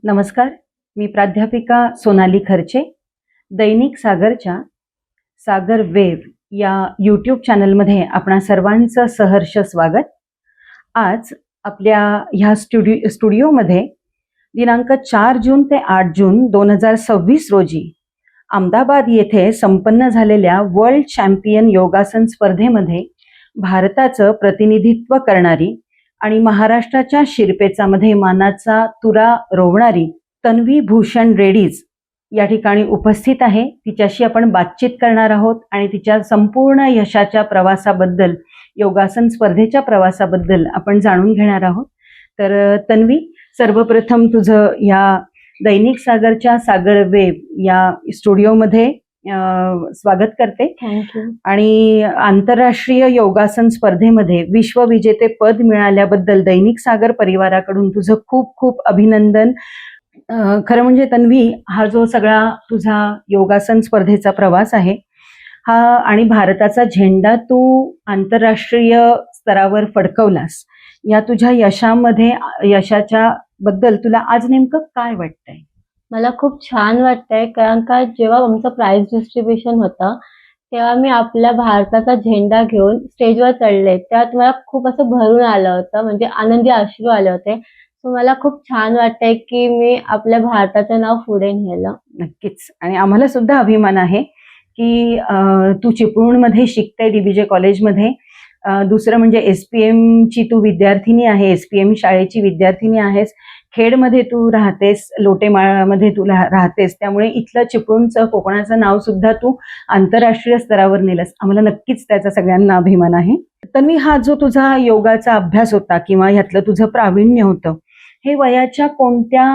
नमस्कार. मी प्राध्यापिका सोनाली खर्चे. दैनिक सागरच्या सागर वेव्ह या यूट्यूब चॅनलमध्ये आपणा सर्वांचं सहर्ष स्वागत. आज आपल्या ह्या स्टुडिओमध्ये दिनांक 4 जून ते 8 जून 2026 रोजी अहमदाबाद येथे संपन्न झालेल्या वर्ल्ड चॅम्पियन योगासन स्पर्धेमध्ये भारताचं प्रतिनिधित्व करणारी आणि महाराष्ट्राच्या शिरपेचामध्ये मानाचा तुरा रोवणारी तन्वी भूषण रेड्डीज या ठिकाणी उपस्थित आहे. तिच्याशी आपण बातचीत करणार आहोत आणि तिच्या संपूर्ण यशाच्या प्रवासाबद्दल, योगासन स्पर्धेच्या प्रवासाबद्दल आपण जाणून घेणार आहोत. तर तन्वी, सर्वप्रथम तुझं या दैनिक सागरच्या सागर वेव्ह या स्टुडिओमध्ये स्वागत करते. थँक्यू. आणि आंतरराष्ट्रीय योगासन स्पर्धेमध्ये विश्वविजेते पद मिळाल्याबद्दल दैनिक सागर परिवाराकडून तुझं खूप खूप अभिनंदन. खरं म्हणजे तन्वी, हा जो सगळा तुझा योगासन स्पर्धेचा प्रवास आहे हा आणि भारताचा झेंडा तू आंतरराष्ट्रीय स्तरावर फडकवलास, या तुझ्या यशाच्या बद्दल तुला आज नेमकं काय वाटतंय? मला खूप छान वाटतंय, कारण का जेव्हा आमचं प्राइज डिस्ट्रीब्युशन होतं तेव्हा मी आपल्या भारताचा झेंडा घेऊन स्टेजवर चढले, तेव्हा मला खूप असं भरून आलं होतं, म्हणजे आनंदी अश्रू आले होते. सो मला खूप छान वाटतंय की मी आपल्या भारताचं नाव पुढे नेलं. नक्कीच. आणि आम्हाला सुद्धा अभिमान आहे की तू चिपळूणमध्ये शिकते, DBJ कॉलेजमध्ये. दुसरं म्हणजे SPM ची तू विद्यार्थिनी आहे, SPM शाळेची विद्यार्थिनी आहेस. खेडमध्ये तू राहतेस, लोटेमाळामध्ये तू राहतेस, त्यामुळे इथलं चिपळूणचं, कोकणाचं नाव सुद्धा तू आंतरराष्ट्रीय स्तरावर नेलंस. आम्हाला नक्कीच त्याचा सगळ्यांना अभिमान आहे. तन्वी, हा जो तुझा योगाचा अभ्यास होता किंवा ह्यातलं तुझं प्रावीण्य होतं, हे वयाच्या कोणत्या,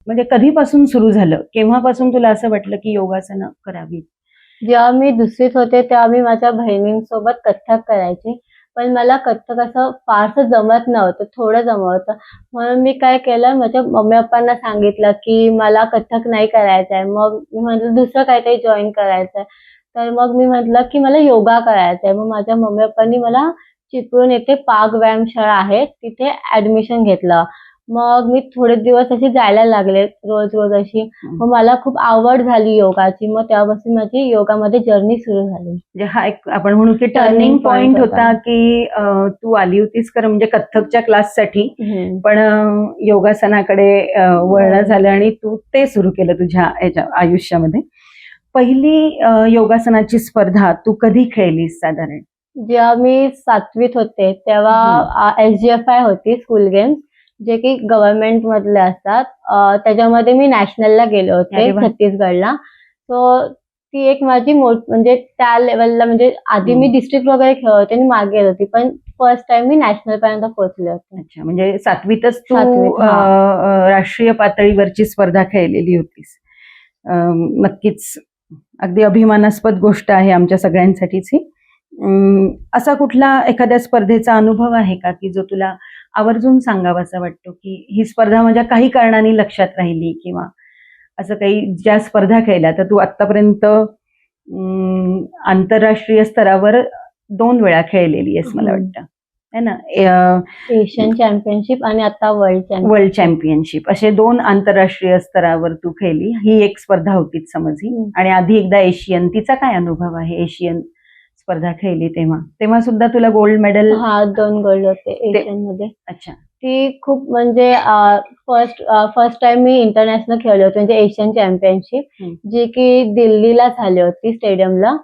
म्हणजे कधीपासून सुरू झालं? केव्हापासून तुला असं वाटलं की योगासनं करावी? जेव्हा मी दुसरीत होते तेव्हा मी माझ्या बहिणींसोबत कथ्थक करायचे, पण मला कथ्थक असं फारसं जमत नव्हतं, थोडं जमत होतं. म्हणून मी काय केलं, माझ्या मम्मी पप्पांना सांगितलं की मला कथ्थक नाही करायचं आहे. मग मी म्हटलं दुसरं काहीतरी जॉईन करायचं आहे. तर मग मी म्हटलं की मला योगा करायचा आहे. मग माझ्या मम्मी पप्पांनी मला चिपळूण येथे पाग व्यायामशाळा आहे तिथे ऍडमिशन घेतलं. मग मी थोडे दिवस अशी जायला लागले, रोज रोज अशी. मग मला खूप आवड झाली योगाची. मग तेव्हापासून माझी योगामध्ये जर्नी सुरू झाली. म्हणजे हा एक आपण म्हणू की टर्निंग पॉइंट होता की तू आली होतीस खरं म्हणजे कथ्थकच्या क्लाससाठी, पण योगासनाकडे वळणं झालं आणि तू ते सुरू केलं तुझ्या आयुष्यामध्ये. पहिली योगासनाची स्पर्धा तू कधी खेळलीस साधारण? जेव्हा मी 7वीत होते तेव्हा SGFI होती, स्कूल गेम्स, जे की गव्हर्नमेंट मधले असतात. त्याच्यामध्ये मी नॅशनलला गेले होते, छत्तीसगडला. सो ती एक माझी म्हणजे त्या लेवलला, म्हणजे आधी मी डिस्ट्रिक्ट वगैरे खेळत होते आणि मागे येत होती, पण फर्स्ट टाइम मी नॅशनल पर्यंत पोहोचले होते. अच्छा, म्हणजे 7वीतच तू राष्ट्रीय पातळीवरची स्पर्धा खेळलेली होतीस. नक्कीच अगदी अभिमानास्पद गोष्ट आहे आमच्या सगळ्यांसाठीच ही. असा कुठला एखाद्या स्पर्धेचा अनुभव आहे का की जो तुला आवर्जून सांगावासा वाटतो की ही स्पर्धा माझ्या काही कारणाने लक्षात राहिली, किंवा असं काही ज्या स्पर्धा खेळल्या तर तू आतापर्यंत आंतरराष्ट्रीय स्तरावर 2 वेळा खेळलेली आहेस मला वाटतं, है ना? एशियन चॅम्पियनशिप आणि आता वर्ल्ड चॅम्पियनशिप, असे 2 आंतरराष्ट्रीय स्तरावर तू खेळली. ही एक स्पर्धा होतीच समज ही. आणि आधी एकदा एशियन, तिचा काय अनुभव आहे? एशियन स्पर्धा खेळली तेव्हा सुद्धा तुला गोल्ड मेडल? 2 गोल्ड होते एशियन मध्ये. अच्छा. ती खूप म्हणजे फर्स्ट टाइम मी इंटरनॅशनल खेळले होते, म्हणजे एशियन चॅम्पियनशिप, जी की दिल्लीला झाली होती स्टेडियमला.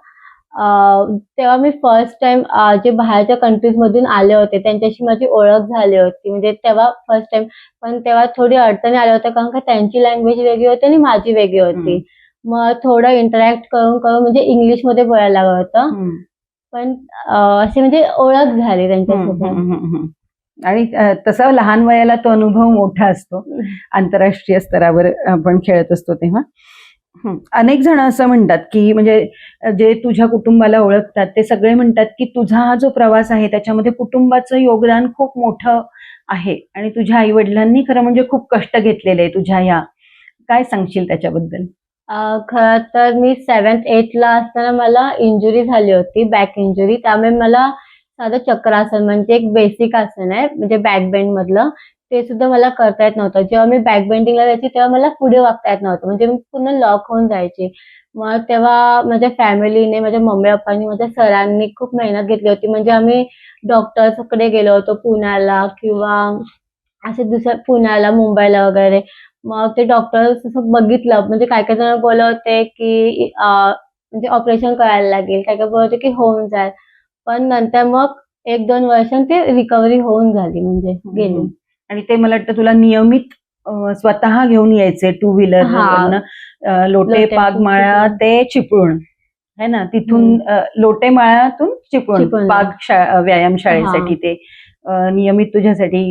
तेव्हा मी फर्स्ट टाइम जे बाहेरच्या कंट्रीज मधून आले होते त्यांच्याशी माझी ओळख झाली होती, म्हणजे तेव्हा फर्स्ट टाइम. पण तेव्हा थोडी अडचणी आल्या होत्या, कारण का त्यांची लँग्वेज वेगळी होती आणि माझी वेगळी होती. मग थोडं इंटरॅक्ट करून म्हणजे इंग्लिश मध्ये बोलायला लागलं होतं, पण अशी म्हणजे ओळख झाली त्यांच्यासोबत. आणि तसा लहान वयाला तो अनुभव मोठा असतो, आंतरराष्ट्रीय स्तरावर आपण खेळत असतो तेव्हा. अनेक जण असं म्हणतात की, म्हणजे जे तुझ्या कुटुंबाला ओळखतात ते सगळे म्हणतात की तुझा हा जो प्रवास आहे त्याच्यामध्ये कुटुंबाचं योगदान खूप मोठं आहे आणि तुझ्या आई वडिलांनी खरं म्हणजे खूप कष्ट घेतलेले आहे तुझ्या या. काय सांगशील त्याच्याबद्दल? खरं तर मी 7th 8th ला असताना मला इंजुरी झाली होती, बॅक इंजुरी. त्यामुळे मला साधं चक्रासन, म्हणजे एक बेसिक आसन आहे, म्हणजे बॅक बेंड मधलं, ते सुद्धा मला करता येत नव्हतं. जेव्हा मी बॅक बेंडिंगला जायची तेव्हा मला पुढे वाकता येत नव्हतं. म्हणजे मी पूर्ण लॉक होऊन जायची. मग तेव्हा माझ्या फॅमिलीने, माझ्या मम्मी-पप्पांनी, माझ्या सरांनी खूप मेहनत घेतली होती. म्हणजे आम्ही डॉक्टर्सकडे गेलो होतो पुण्याला किंवा असे दुसऱ्या पुण्याला, मुंबईला वगैरे. मग ते डॉक्टर्स असं बघितलं म्हणजे काही-काही जण बोलत होते, की म्हणजे ऑपरेशन करायला लागेल. काही-काही बोलत होते, की होऊन जाईल. पण नंतर मग 1-2 वर्षांनी ते रिकव्हरी होऊन झाली म्हणजे गेली. आणि ते मला वाटतं तुला नियमित स्वतः घेऊन यायचे टू व्हीलर हां. लोटे लोटे पागमाळा चिपळूण. ते चिपळूण है ना, तिथून लोटे माळ्यातून चिपळूण चिपळूणला. व्यायाम शाळेसाठी ते नियमित तुझ्यासाठी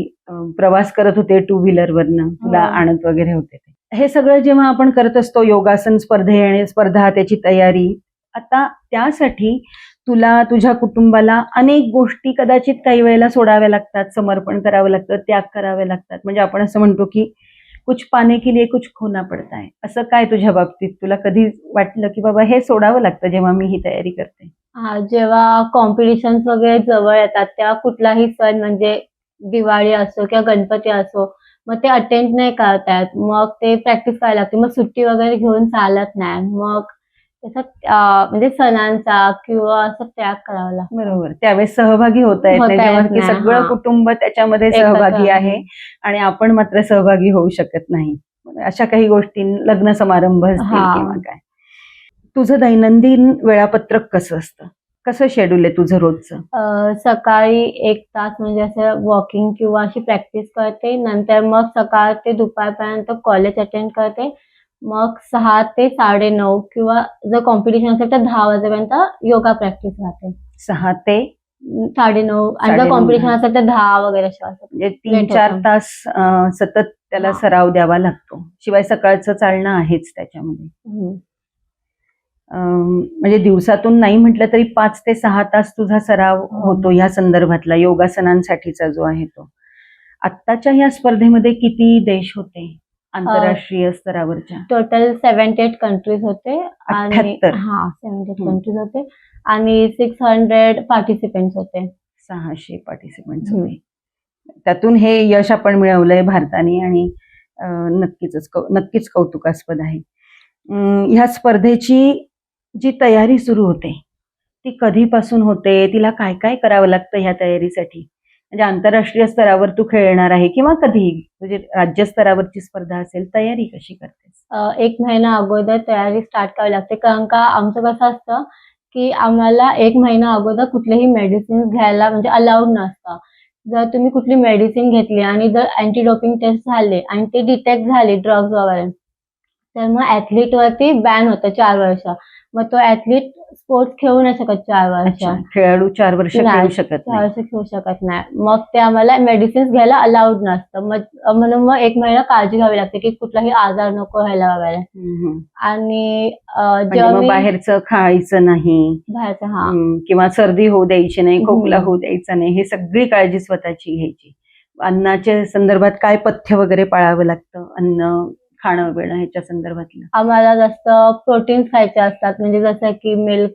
प्रवास करत होते टू व्हीलर वरनं, तुला हो. आणत वगैरे होते ते. हे सगळं जेव्हा आपण करत असतो योगासन स्पर्धा त्याची तयारी, आता त्यासाठी तुला तुझ्या कुटुंबाला अनेक गोष्टी कदाचित काही वेळेला सोडाव्या लागतात, समर्पण करावं लागतं, त्याग करावे लागतात. म्हणजे आपण असं म्हणतो की कुछ पाने के लिए कुछ खोना पडता है. असं काय तुझ्या बाबतीत तुला कधी वाटलं की बाबा हे सोडावं लागतं जेव्हा मी ही तयारी करते? हां, जेव्हा कॉम्पिटिशन्स वगैरे जवळ येतात, तेव्हा कुठलाही सण म्हणजे दिवाळी असो किंवा गणपती असो, मग ते अटेंड नाही करता येत. मग ते प्रॅक्टिस करायला लागते. मग सुट्टी वगैरे घेऊन चालत नाही. मग तसं म्हणजे सणांचा किंवा असं त्याग करावा लागतो. बरोबर. त्यावेळेस सहभागी होता येत नाही होता जेव्हा येत की नाही. सगळं हां. कुटुंब त्याच्यामध्ये एकत्र सहभागी आहे आहे. आणि आपण मात्र सहभागी होऊ शकत नाही. अशा काही गोष्टी लग्न समारंभ असतील किंवा हां. काय. तुझं दैनंदिन वेळापत्रक कसं असतं? कसं शेड्यूल आहे तुझं रोजचं? सकाळी 1 तास म्हणजे असं वॉकिंग किंवा अशी प्रॅक्टिस करते. नंतर मग सकाळ ते दुपारपर्यंत कॉलेज अटेंड करते. मग 6 ते 9:30 किंवा जर कॉम्पिटिशन असेल तर 10 वाजेपर्यंत योगा प्रॅक्टिस राहते. 6 ते 9:30 आणि जर 9:30 कॉम्पिटिशन असेल तर 10 वगैरे अशा असतात. म्हणजे लेट 3-4 होतं. तास सतत त्याला हां. सराव द्यावा लागतो. शिवाय सकाळचं चालणं आहेच त्याच्यामध्ये. हं. म्हणजे दिवसातून नाही म्हटलं तरी 5 ते 6 तास तुझा सराव हो. होतो ह्या संदर्भातला योगासनांसाठीचा जो आहे तो. आत्ताच्या ह्या स्पर्धेमध्ये किती देश होते आंतरराष्ट्रीय स्तरावरच्या? टोटल 78 कंट्रीज होते आणि 78. हां, 78 हं. कंट्रीज होते आणि 600 पार्टिसिपंट्स होते. 600 पार्टिसिपंट्स हं. होते. त्यातून हे यश आपण मिळवलंय भारताने आणि नक्कीच कौतुकास्पद आहे. ह्या स्पर्धेची जी तयारी सुरू होते ती कधीपासून होते? तिला काय काय करावं लागतं ह्या तयारीसाठी? म्हणजे आंतरराष्ट्रीय स्तरावर तू खेळणार आहे किंवा कधीही म्हणजे राज्य स्तरावरची स्पर्धा असेल, तयारी कशी करतेस? 1 महिना अगोदर तयारी स्टार्ट करावी लागते. कारण का आमचं कसं असतं, की आम्हाला 1 महिना अगोदर कुठलेही मेडिसिन्स घ्यायला म्हणजे अलाउड नसतं. जर तुम्ही कुठली मेडिसिन घेतली आणि जर अँटी डोपिंग टेस्ट झाले आणि ते डिटेक्ट झाले ड्रग्ज वगैरे, तर मग ॲथलीटवरती बॅन होतं 4 वर्ष. मग तो ॲथलीट स्पोर्ट्स खेळू नाही शकत 4 वर्ष. अच्छा, खेळाडू 4 वर्ष नाही, खेळू शकत 4 नाही. वर्ष खेळू शकत नाही. मग ते आम्हाला मेडिसिन्स घ्यायला अलाउड नसतं. म्हणून मग 1 महिना काळजी घ्यावी लागते, की कुठलाही आजार नको व्हायला वगैरे. हम्म. आणि म्हणजे जेव्हा मग मी बाहेरचं खायचं नाही बाहेरचं हां. किंवा सर्दी होऊ द्यायची नाही, खोकला हं. होऊ द्यायचा नाही, हे सगळी काळजी स्वतःची घ्यायची. अन्नाच्या संदर्भात काय पथ्य वगैरे पाळावं लागतं, अन्न खाणं पिणं ह्याच्या संदर्भातलं? आम्हाला जास्त प्रोटीन्स खायचे असतात. म्हणजे जसं की मिल्क,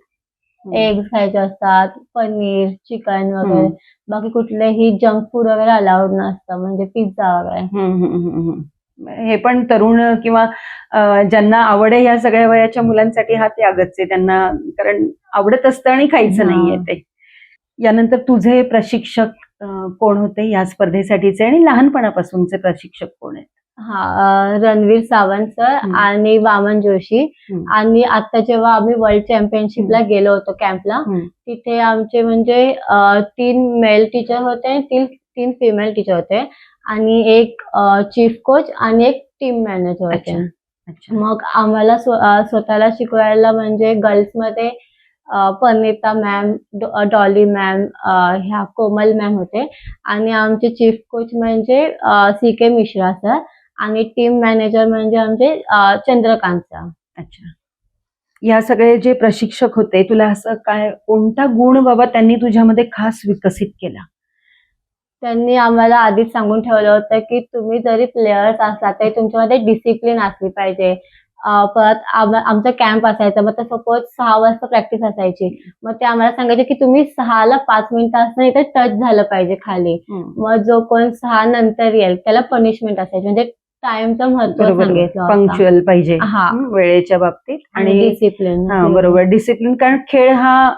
एग्स खायचे असतात, पनीर, चिकन वगैरे. बाकी कुठलेही जंक फूड वगैरे अलाउड नसतं. म्हणजे पिझ्झा वगैरे. हे पण तरुण किंवा ज्यांना आवड आहे ह्या सगळ्या वयाच्या मुलांसाठी हा त्यागच आहे त्यांना, कारण आवडत असतं आणि खायचं हां. नाहीये ते. यानंतर तुझे प्रशिक्षक कोण होते या स्पर्धेसाठीचे आणि लहानपणापासूनचे प्रशिक्षक कोण आहेत? हां, रणवीर सावंत सर आणि वामन जोशी. आणि आता जेव्हा आम्ही वर्ल्ड चॅम्पियनशिपला गेलो होतो कॅम्पला, तिथे आमचे म्हणजे 3 मेल टीचर होते आणि 3 फिमेल टीचर होते आणि एक चीफ कोच आणि एक टीम मॅनेजर अच्छा. होते. अच्छा. मग आम्हाला स्वतःला शिकवायला म्हणजे गर्ल्समध्ये परिणीता मॅम, डॉली मॅम, ह्या कोमल मॅम होते आणि आमचे चीफ कोच म्हणजे CK मिश्रा सर आणि टीम मॅनेजर म्हणजे आमचे चंद्रकांत सर. अच्छा. या सगळे जे प्रशिक्षक होते तुला असं काय कोणता गुण बाबा त्यांनी तुझ्यामध्ये खास विकसित केला? त्यांनी आम्हाला आधीच सांगून ठेवलं होतं, की तुम्ही जरी प्लेयर्स असला तरी तुमच्यामध्ये डिसिप्लिन असली पाहिजे. परत आमचा कॅम्प असायचा. मग सपोज 6 वाजता प्रॅक्टिस असायची. मग ते आम्हाला सांगायचे की तुम्ही 6ला 5 मिनिटं असणं इथे टच झालं पाहिजे खाली. मग जो कोण 6 नंतर येईल त्याला पनिशमेंट असायची. म्हणजे टाइमचं महत्व सांगितलं होतं. पंक्च्युअल पाहिजे हा. वेळेच्या बाबतीत आणि डिसिप्लिन. बरोबर डिसिप्लिन. कारण खेळ हा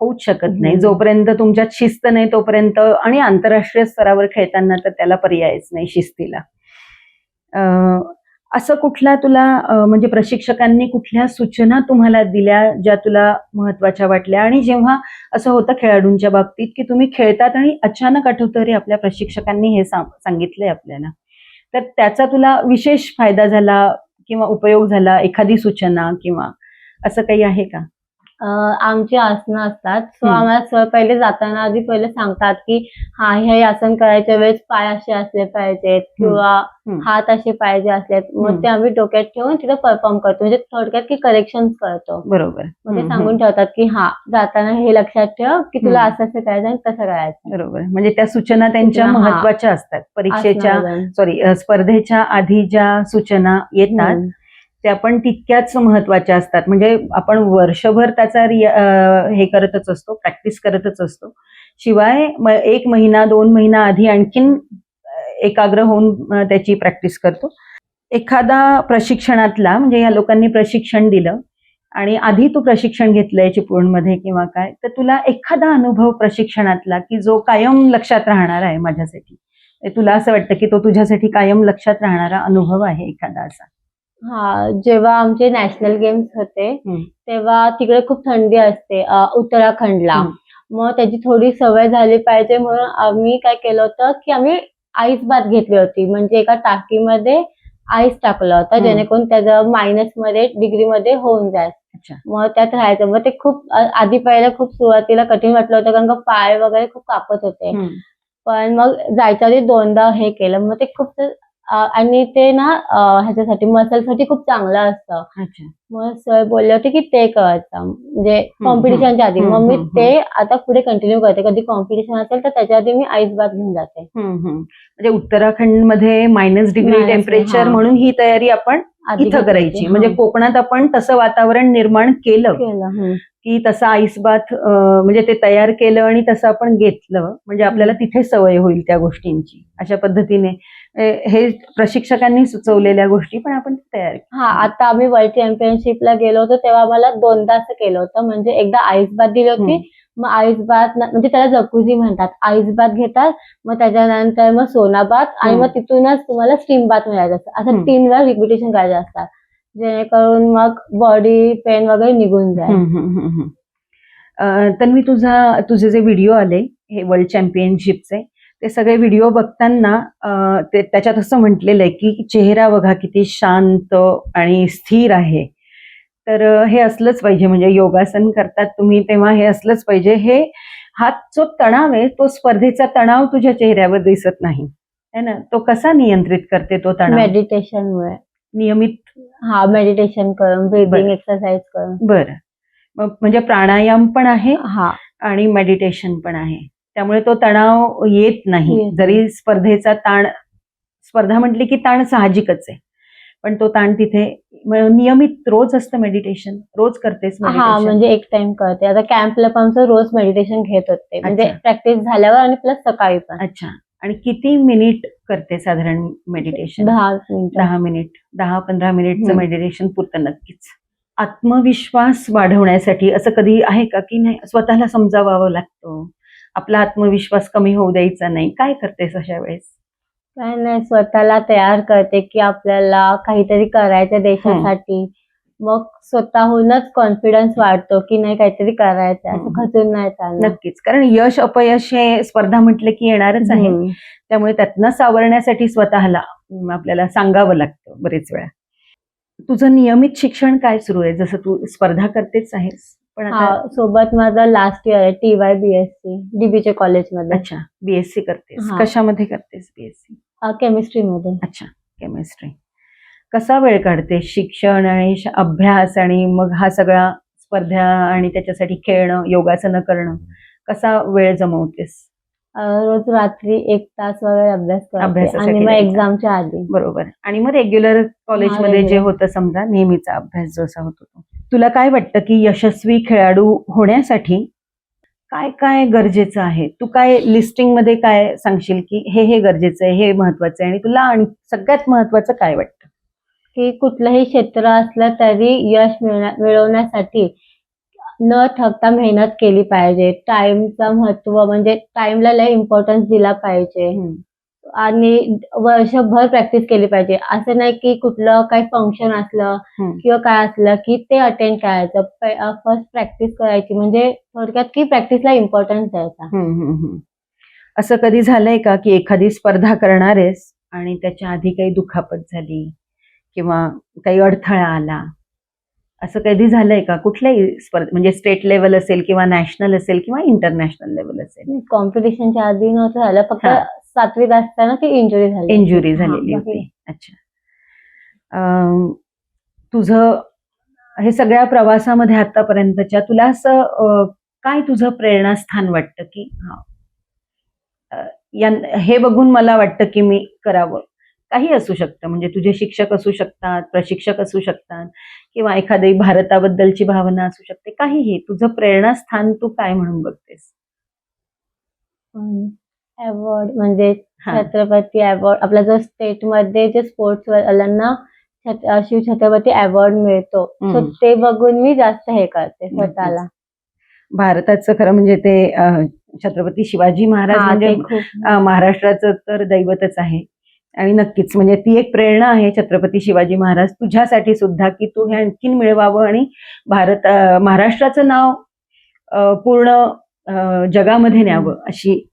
होऊच शकत नाही जोपर्यंत तुमच्यात शिस्त नाही तोपर्यंत. आणि आंतरराष्ट्रीय स्तरावर खेळताना तर त्याला पर्यायच नाही शिस्तीला. असं कुठला तुला म्हणजे प्रशिक्षकांनी कुठल्या सूचना तुम्हाला दिल्या ज्या तुला महत्वाच्या वाटल्या? आणि जेव्हा असं होतं खेळाडूंच्या बाबतीत की तुम्ही खेळतात आणि अचानक आठवतं अरे आपल्या प्रशिक्षकांनी हे सांगितलंय आपल्याला, तर त्याचा तुला विशेष फायदा झाला किंवा उपयोग झाला, एखादी सूचना किंवा असं काही आहे का? आमची आसनं असतात. सो आम्हाला सर पहिले जाताना आधी पहिले सांगतात की हा हे आसन करायच्या वेळेस पाय असे असले पाहिजेत किंवा हात असे पाहिजे असलेत. मग ते आम्ही डोक्यात ठेवून तिथे परफॉर्म करतो. म्हणजे थोडक्यात की करेक्शन करतो. बरोबर. मग ते सांगून ठेवतात की हा जाताना हे लक्षात ठेव की तुला असं असं करायचं आणि तसं करायचं. बरोबर. म्हणजे त्या सूचना त्यांच्या महत्वाच्या असतात. परीक्षेच्या स्पर्धेच्या आधी ज्या सूचना येतात त्या पण तितक्याच महत्वाच्या असतात. म्हणजे आपण वर्षभर त्याचा हे करतच असतो, प्रॅक्टिस करतच असतो. शिवाय 1 महिना 2 महिना आधी आणखीन एकाग्र होऊन त्याची प्रॅक्टिस करतो. एखादा प्रशिक्षणातला म्हणजे या लोकांनी प्रशिक्षण दिलं आणि आधी तू प्रशिक्षण घेतलंय चिपळूणमध्ये किंवा काय, तर तुला एखादा अनुभव प्रशिक्षणातला की जो कायम लक्षात राहणार आहे माझ्यासाठी, तुला असं वाटतं की तो तुझ्यासाठी कायम लक्षात राहणारा अनुभव आहे एखादा असा? हा, जेव्हा आमचे नॅशनल गेम्स होते तेव्हा तिकडे खूप थंडी असते उत्तराखंडला. मग त्याची थोडी सवय झाली पाहिजे म्हणून आम्ही काय केलं होतं की आम्ही आईस बाथ घेतली होती. म्हणजे एका टाकीमध्ये आईस टाकलं होतं जेणेकरून त्याचं -मध्ये डिग्रीमध्ये होऊन जाईल. मग त्यात राहायचं. मग ते खूप आधी पहिलं खूप सुरुवातीला कठीण वाटलं होतं कारण का पाय वगैरे खूप कापत होते. पण मग जायच्या आधी 2दा हे केलं. मग ते खूप आणि ते ना ह्याच्यासाठी मसलसाठी खूप चांगलं असतं. मग सर बोलले होते की ते करायचं म्हणजे कॉम्पिटिशनच्या आधी. मग मी ते आता पुढे कंटिन्यू करते. कधी कॉम्पिटिशन असेल तर त्याच्या आधी मी आईस बाथ घेऊन जाते. म्हणजे उत्तराखंडमध्ये -डिग्री टेम्परेचर म्हणून ही तयारी आपण इथं करायची. म्हणजे कोकणात आपण तसं वातावरण निर्माण केलं की तसं आईस बाथ म्हणजे ते तयार केलं आणि तसं आपण घेतलं म्हणजे आपल्याला तिथे सवय होईल त्या गोष्टींची. अशा पद्धतीने हे प्रशिक्षकांनी सुचवलेल्या गोष्टी पण आपण तयार. आता आम्ही वर्ल्ड चॅम्पियनशिपला गेलो होतो तेव्हा मला 2दा असं केलं होतं. म्हणजे एकदा आईस बाथ दिली होती. मग आईस बाथ म्हणजे त्याला जकुझी म्हणतात. आईस बाथ घेतात, मग त्याच्यानंतर मग सोना बाथ आणि मग तिथूनच तुम्हाला स्टीम बाथ मिळायचं असतं. असं 3 वेळा रिपिटेशन करायचं असतात जेणेकरून मग बॉडी पेन वगैरे निघून जाईल. तन्वी, तुझे जे व्हिडिओ आले हे वर्ल्ड चॅम्पियनशिपचे, ते सगळे व्हिडिओ बघताना त्याच्यात असं म्हटलेलं आहे की चेहरा बघा किती शांत आणि स्थिर आहे. तर हे असलंच पाहिजे. म्हणजे योगासन करतात तुम्ही तेव्हा हे असलंच पाहिजे. हा जो तणाव आहे तो स्पर्धेचा तणाव तुझ्या चेहऱ्यावर दिसत नाही है ना. तो कसा नियंत्रित करते तो तणाव? मेडिटेशनमुळे. नियमित मेडिटेशन करून, ब्रीदिंग एक्सरसाइज करून. बरं. म्हणजे प्राणायाम पण आहे आणि मेडिटेशन पण आहे. त्यामुळे तो तणाव येत नाही. जरी स्पर्धा म्हटली की ताण साहजिकच आहे, पण तो ताण तिथे नियमित रोज असतं मेडिटेशन? रोज करतेस मेडिटेशन? म्हणजे एक टाइम करते. आता कॅम्पला पण रोज मेडिटेशन घेत होते. म्हणजे प्रॅक्टिस झाल्यावर आणि प्लस सकाळी पण. अच्छा. आणि किती मिनिट करते साधारण मेडिटेशन? 10 मिनिट. 10-15 मिनिटचं मेडिटेशन पुरतं नक्कीच. आत्मविश्वास वाढवण्यासाठी असं कधी आहे का की नाही स्वतःला समजावावं लागतं, आपला आत्मविश्वास कमी होऊ द्यायचा नाही, काय करतेस अशा वेळेस? काय नाही, स्वतःला तयार करते की आपल्याला काहीतरी करायचं देशासाठी. मग स्वतःहूनच कॉन्फिडन्स वाढतो की नाही काहीतरी करायचं, असं खचून नाही चालणार. नक्कीच. कारण यश अपयश हे स्पर्धा म्हटलं की येणारच आहे. त्यामुळे त्यातनं सावरण्यासाठी स्वतःला आपल्याला सांगावं लागतं बरेच वेळा. तुझं नियमित शिक्षण काय सुरू आहे? जसं तू स्पर्धा करतेच आहेस पण सोबत माझं लास्ट इयर आहे TY BSc DBचे कॉलेजमध्ये. अच्छा. BSc करतेस. कशामध्ये करतेस BSc? केमिस्ट्रीमध्ये. अच्छा, केमिस्ट्री. कसा वेळ काढते शिक्षण आणि अभ्यास आणि मग हा सगळा स्पर्धा आणि त्याच्यासाठी खेळणं, योगासनं करणं, कसा वेळ जमवतेस? रोज रात्री 1 तास वगैरे अभ्यास करते अभ्यासासाठी आणि मग द्यायचा. एक्झामच्या आधी. बरोबर. आणि मग रेग्युलर कॉलेजमध्ये जे regular. होतं समजा नेहमीचा अभ्यास जसा होतो तो. तुला काय वाटतं की यशस्वी खेळाडू होण्यासाठी काय काय गरजेचं आहे? तू काय लिस्टिंग मध्ये काय सांगशील की हे गरजेचं आहे, हे महत्वाचं आहे, आणि तुला आणि सगळ्यात महत्वाचं काय वाटतं? की कुठलंही क्षेत्र असलं तरी यश मिळवण्यासाठी न थकता मेहनत केली पाहिजे. टाइमचं महत्व म्हणजे टाइमला लय इम्पॉर्टन्स दिला पाहिजे आणि वर्षभर प्रॅक्टिस केली पाहिजे. असं नाही की कुठलं काही फंक्शन असलं किंवा काय असलं की ते अटेंड करायचं. फर्स्ट प्रॅक्टिस करायची, म्हणजे थोडक्यात की प्रॅक्टिसला इम्पॉर्टन्स द्यायचा. असं कधी झालंय का की एखादी स्पर्धा करणार आहेस आणि त्याच्या आधी काही दुखापत झाली किंवा काही अडथळा आला, असं कधी झालंय का? कुठल्याही स्पर्धा, म्हणजे स्टेट लेवल असेल किंवा नॅशनल असेल किंवा इंटरनॅशनल लेवल असेल? कॉम्पिटिशनच्या आधी नव्हतं झालं, फक्त हा. 7वीत असताना ती इंजुरी झाली. इंजुरी हा, झालेली बाकी होती. अच्छा. तुझं हे सगळ्या प्रवासामध्ये आतापर्यंतच्या तुला असं काय तुझं प्रेरणास्थान वाटतं की हे बघून मला वाटतं की मी करावं? काही असू शकतं, म्हणजे तुझे शिक्षक असू शकतात, प्रशिक्षक असू शकतात, किंवा एखादी भारताबद्दलची भावना असू शकते. काहीही तुझं प्रेरणास्थान तू काय म्हणून बघतेस? अवॉर्ड म्हणजे हा. छत्रपती अवॉर्ड, आपला जो स्टेट मध्ये जे स्पोर्ट्स वाल्यांना शिव छत्रपती अवॉर्ड मिळतो, सो ते बघून मी जास्त हे करते स्वतःला. भारताचं खरं म्हणजे ते छत्रपती शिवाजी महाराज हा, म्हणजे ते खूप महाराष्ट्राचं तर दैवतच आहे. आणि नक्कीच म्हणजे ती एक प्रेरणा आहे छत्रपती शिवाजी महाराज तुझ्यासाठी सुद्धा, की तू हे आणखीन मिळवावं आणि महाराष्ट्राचं नाव पूर्ण जगामध्ये न्यावं, अशी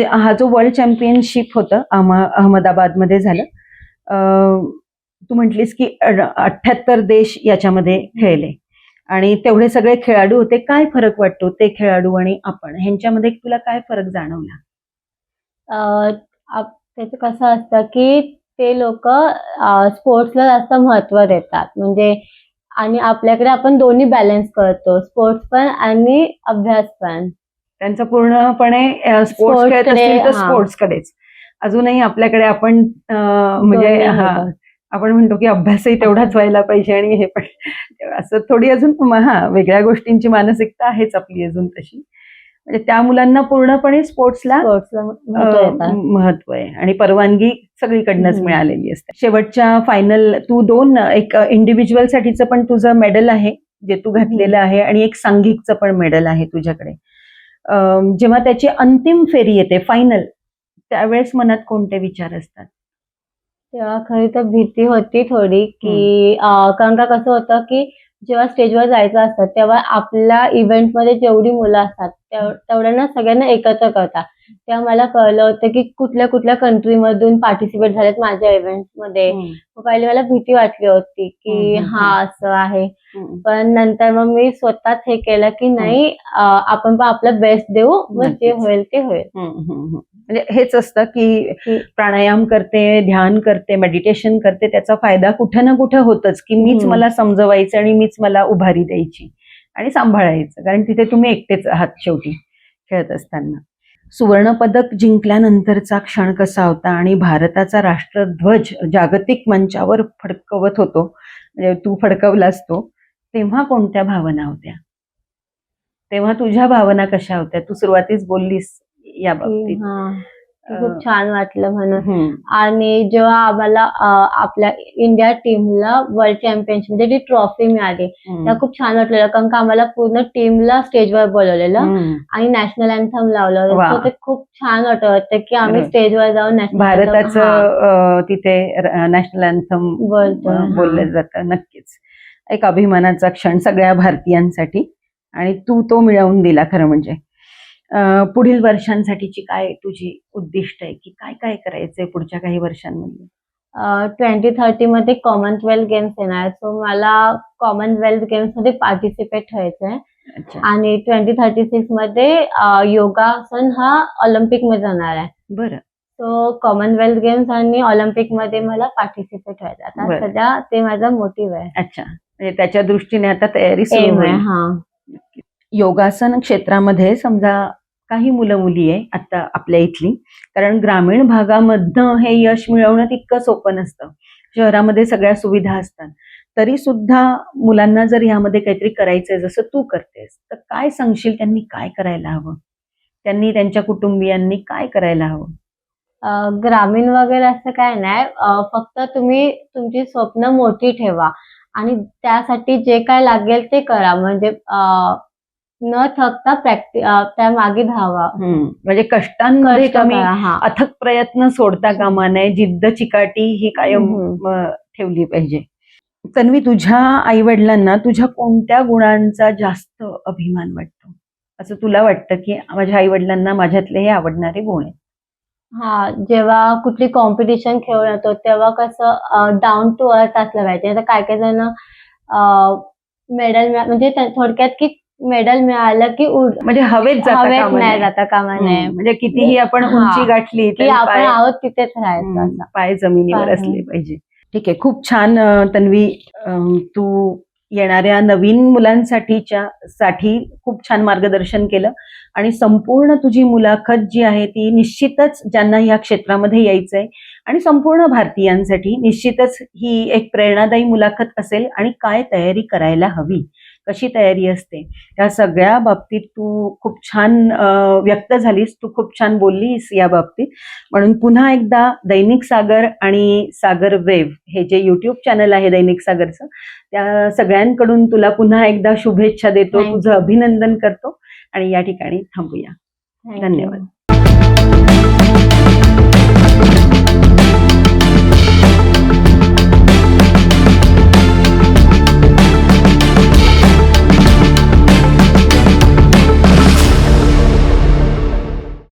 हा जो वर्ल्ड चॅम्पियनशिप होतं अहमदाबादमध्ये झालं. तू म्हटलीस की 78 देश याच्यामध्ये खेळले आणि तेवढे सगळे खेळाडू होते. काय फरक वाटतो ते खेळाडू आणि आपण ह्यांच्यामध्ये, तुला काय फरक जाणवला? त्याचं कसं असतं की ते लोक स्पोर्ट्सला जास्त महत्व देतात, म्हणजे आणि आपल्याकडे आपण दोन्ही बॅलन्स करतो, स्पोर्ट्स पण आणि अभ्यास पण. त्यांचं पूर्णपणे स्पोर्ट्स खेळत स्पोर्ट्सकडे, असतील तर हा. स्पोर्ट्सकडेच. अजूनही आपल्याकडे आपण म्हणजे दोन्ही हा होतात. आपण म्हणतो की अभ्यासही तेवढाच व्हायला पाहिजे आणि हे पण असं थोडी अजून वेगळ्या गोष्टींची मानसिकता आहेच आपली अजून तशी. म्हणजे त्या मुलांना पूर्णपणे स्पोर्ट्सला महत्व आहे आणि परवानगी सगळीकडनंच मिळालेली असते. शेवटच्या फायनल तू एक इंडिव्हिज्युअल साठीचं पण तुझं मेडल आहे जे तू घातलेलं आहे आणि एक सांघिकचं पण मेडल आहे तुझ्याकडे. जेव्हा त्याची अंतिम फेरी येते, फायनल, त्यावेळेस मनात कोणते विचार असतात? तेव्हा खरी तर भीती होती थोडी, की कारण का कसं होतं की जेव्हा स्टेजवर जायचं असतं तेव्हा आपल्या इव्हेंटमध्ये जेवढी मुलं असतात तेवढ्यांना सगळ्यांना एकत्र करतात. तेव्हा मला कळलं होतं की कुठल्या कुठल्या कंट्रीमधून पार्टिसिपेट झालेत माझ्या इव्हेंटमध्ये. पहिले मला भीती वाटली होती की हा असं आहे, पण नंतर मग मी स्वतःच हे केलं की नाही, आपण पण आपलं बेस्ट देऊ, मग जे होईल ते होईल. म्हणजे हेच असतं की प्राणायाम करते, ध्यान करते, मेडिटेशन करते, त्याचा फायदा कुठे ना कुठे होतच, की मीच मला समजवायचं आणि मीच मला उभारी द्यायची आणि सांभाळायचं, कारण तिथे तुम्ही एकटेच आहात शेवटी खेळत असताना. सुवर्ण पदक जिंकल्यानंतरचा क्षण कसा होता आणि भारताचा राष्ट्रध्वज जागतिक मंचावर फडकवत होतो, म्हणजे तू फडकवलास तो, तेव्हा कोणत्या भावना होत्या? तेव्हा तुझ्या भावना कशा होत्या? तू सुरुवातीस बोललीस या बाबतीत. खूप छान वाटलं म्हणून. आणि जेव्हा आम्हाला आपल्या इंडिया टीमला वर्ल्ड चॅम्पियनशिप म्हणजे जी ट्रॉफी मिळाली, तेव्हा खूप छान वाटलेलं, कारण का आम्हाला पूर्ण टीमला स्टेजवर बोलवलेलं आणि नॅशनल अँथम लावलं होतं. ते खूप छान वाटत होतं की आम्ही स्टेजवर जाऊन भारताचं तिथे नॅशनल अँथम बोललं जातं. नक्कीच एक अभिमानाचा क्षण सगळ्या भारतीयांसाठी आणि तू तो मिळवून दिला खरं म्हणजे. पुढील वर्षांसाठीची काय तुझी उद्दिष्ट आहे, की काय काय करायचंय पुढच्या काही वर्षांमध्ये? 2030 मध्ये कॉमनवेल्थ गेम्स येणार, सो मला कॉमनवेल्थ गेम्स मध्ये पार्टिसिपेट व्हायचंय. आणि 2036 मध्ये योगासन हा ऑलिम्पिक मध्ये जाणार आहे. बरं. सो कॉमनवेल्थ गेम्स आणि ऑलिम्पिक मध्ये मला पार्टिसिपेट व्हायचं, आता सध्या ते माझा मोटिव्ह आहे. अच्छा, म्हणजे त्याच्या दृष्टीने आता तयारी सुरू आहे. हा. योगासन क्षेत्रामध्ये समजा काही मुलं मुली आहे आता आपल्या इथली, कारण ग्रामीण भागामधनं हे यश मिळवणं तितकं सोपं नसतं. शहरामध्ये सगळ्या सुविधा असतात, तरी सुद्धा मुलांना जर ह्यामध्ये काहीतरी करायचंय जसं तू करतेस, तर काय सांगशील त्यांनी काय करायला हवं? त्यांनी त्यांच्या कुटुंबियांनी काय करायला हवं? ग्रामीण वगैरे असं काय नाही. फक्त तुम्ही तुमची स्वप्न मोठी ठेवा आणि त्यासाठी जे काय लागेल ते करा. म्हणजे न थकता त्यामागे धावा. म्हणजे कष्टांमध्ये कष्ट कमी करा. हां. अथक प्रयत्न सोडता कामा नये, जिद्द चिकाटी ही कायम हम्म. ठेवली पाहिजे. तन्वी, तुझ्या आई वडिलांना तुझ्या कोणत्या गुणांचा जास्त अभिमान वाटतो? असं तुला वाटतं की माझ्या आई वडिलांना माझ्यातले हे आवडणारे गुण आहेत? हां, जेव्हा कुठली कॉम्पिटिशन खेळून येतो, तेव्हा कसं डाउन टू अर्थ असलं पाहिजे. आता काही-काही जण मेडल म्हणजे थोडक्यात की मेडल मिळालं की म्हणजे हवेत जाता हवेत कामा नाही नये. जाता कामा नये. म्हणजे कितीही आपण हां, उंची गाठली की तरी आपण आहोत तिथेच राहायचं असं. पाय जमिनीवर असले पाहिजे. ठीक आहे, खूप छान तन्वी, तू येणाऱ्या नवीन साठी खूप छान मार्गदर्शन केलं आणि संपूर्ण तुझी मुलाखत जी आहे ती निश्चितच ज्यांना या क्षेत्रामध्ये यायचंय आणि संपूर्ण भारतीयांसाठी निश्चितच ही एक प्रेरणादायी मुलाखत असेल. आणि काय तयारी करायला हवी, कशी तयारी असते, या सगळ्या बाबतीत तू खूप छान व्यक्त झालीस, तू खूप छान बोललीस या बाबतीत. म्हणून पुन्हा एकदा दैनिक सागर आणि सागर वेव हे जे युट्यूब चॅनल आहे दैनिक सागरचं, त्या सगळ्यांकडून तुला पुन्हा एकदा शुभेच्छा देतो, Thank तुझं you. अभिनंदन करतो आणि या ठिकाणी थांबूया. Thank you. धन्यवाद.